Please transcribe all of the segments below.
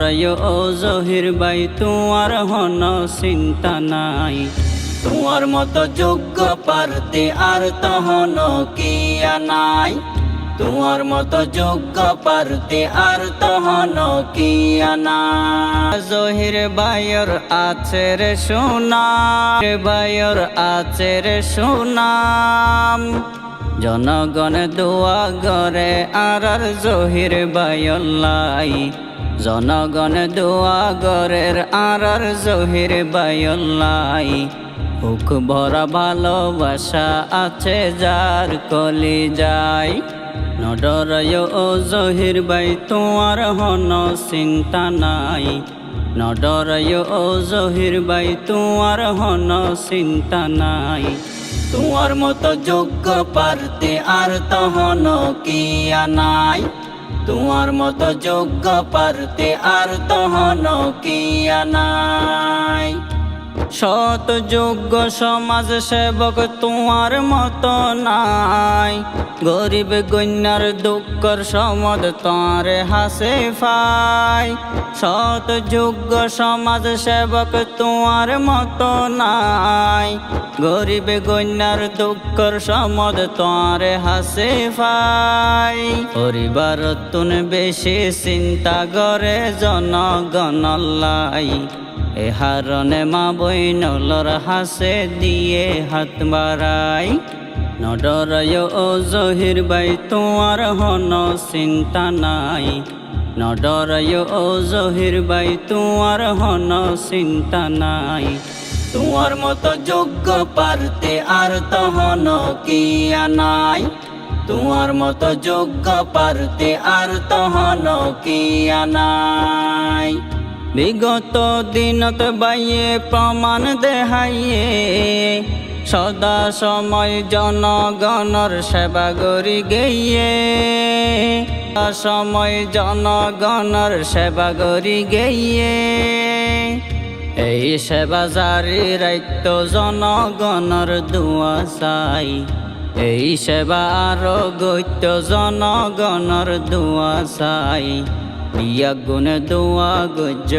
ও জহির ভাই তোমার হন চিন্তা নাই, তোমার মতো যোগ্য পারতে আর তহন কিয়া নাই, তোমার মতো যোগ্য পারতে আর তহন কিয়া নাই। জহির ভাইয়ের আছে রে সুনাম, ভাইয়ের আছে রে সুনাম, জনগণ দোয়া করে আর জহির ভাইয়াল্লাই, জনগণ দোয়া গরের আর জহির ভাইয়াল্লাই। বুক ভরা ভালোবাসা আছে যার কলি যায়, নডরায় ও জহির ভাই তোমার হন চিন্তা নাই, নডরায় ও জহির ভাই তোমার হন চিন্তা নাই। তোমার মতো যোগ্য পারতে আর তহন কিয়া নাই, তোমার মতো যোগ্য পারতে আর তহন কিয়া নাই। সৎ যোগ্য সমাজ সেবক তোমার মতো নাই, গরিব গণ্যার দুঃখর সমদ তাঁর হাসে ফাই। সৎ যোগ্য সমাজ সেবক তোমার মতো নাই, গরিব গণ্যার দুঃখর সমদ তাঁর হাসে ফাই। পরিবার তুন বেশি চিন্তা করে জনগণল্লাই, এ হারণে মা বইনলর হাসে দিয়ে হাত বাড়াই। নডরায় ও জহির ভাই তোমার হন চিন্তা নাই, নডরায় ও জহির ভাই তোমার হন চিন্তা নাই। তোমার মতো যোগ্য পারতে আর তহন কিয়া নাই, তোমার মতো যোগ্য পারতে আর তহন কিয়া নাই। বিগত দিনত বাইয়ে প্রমাণ দেহাইয়ে, সদা সময় জনগণর সেবা করি গেইয়ে, সময় জনগণর সেবা করি গেইয়ে। এই সেবা জারি রাখত জনগণর দুয়া চাই, এই সেবা আরো গত্য জনগণর দুয়া চাই। বিয়া গুনে দোয়া গজ্জ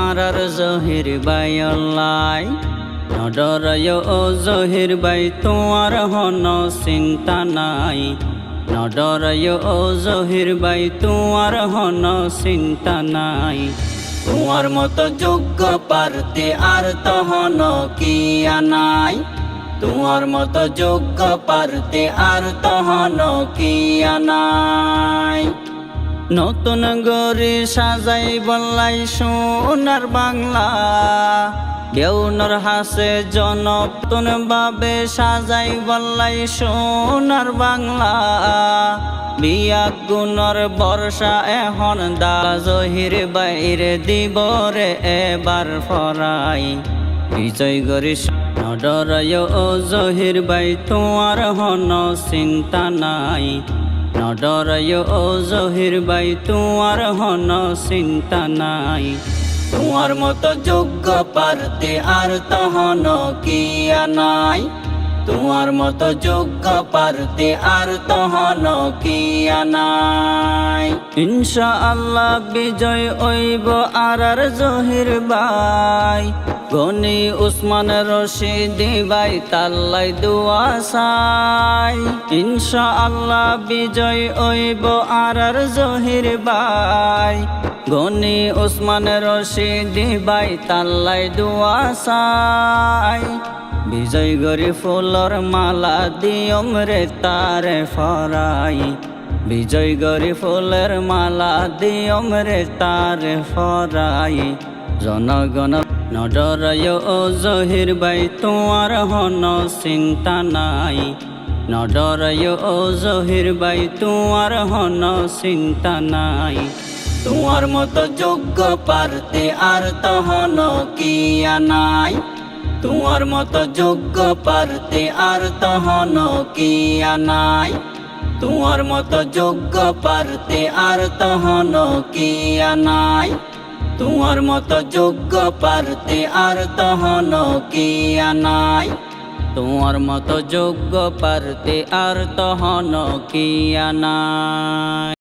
আর জহির ভাইয়াল্লাই, নডরায় ও জহির ভাই তোমার হন চিন্তা নাই, নডরায় ও জহির ভাই তোমার হন চিন্তা নাই। তোমার মতো যোগ্য পারতে আর তহন কিয়া নাই, তোমার মতো যোগ্য পারতে আর তহন কিয়া নাই। নতুন গরি সাজাই বললাই সোনার বাংলা, বেউনর হাসে জনতুন ভাবে সাজাই বললাই সোনার বাংলা। বিয়া গুণর বর্ষা এখন দা জহির বাইরে দিবরে এবার ফরাই। বিজয় গরি নডরায় ও জহির ভাই তোমার হন চিন্তা নাই, নডরায় ও জহির ভাই তোমার হন চিন্তা নাই। তোমার মতো যোগ্য পারতে আর তহন কিয়া নাই, তোমার মতো যোগ্য পারতে আর তহন কিয়া নাই। ইনশাআল্লাহ বিজয় ওইব আর জহির ভাই, গনি উসমান রশিদি ভাই তাল্লাই দুয়া চাই। ইনশাআল্লাহ বিজয় ওইব আর জহির ভাই, গনি উসমান রশিদি ভাই তাল্লাই দুয়া চাই। বিজয় গরি ফুলর মালা দিয়ম রে তারে ফরাই, বিজয় গরি ফুলের মালা দিয়ম রে তারে ফরাই। জনগণ নডরায় ও জহির ভাই তোমার হন চিন্তা নাই, নডরায় ও জহির ভাই তোমার হন চিন্তা নাই। তোমার মতো যোগ্য পারতে আর তহন কিয়া নাই, তোমার মতো যোগ্য পারতে আর তহন কিয়া নাই, তোমার মতো যোগ্য পারতে আর তহন কিয়া নাই, তোমার মতো যোগ্য পারতে আর তহন কিয়া নাই, তোমার মতো যোগ্য পারতে আর তহন কিয়া নাই।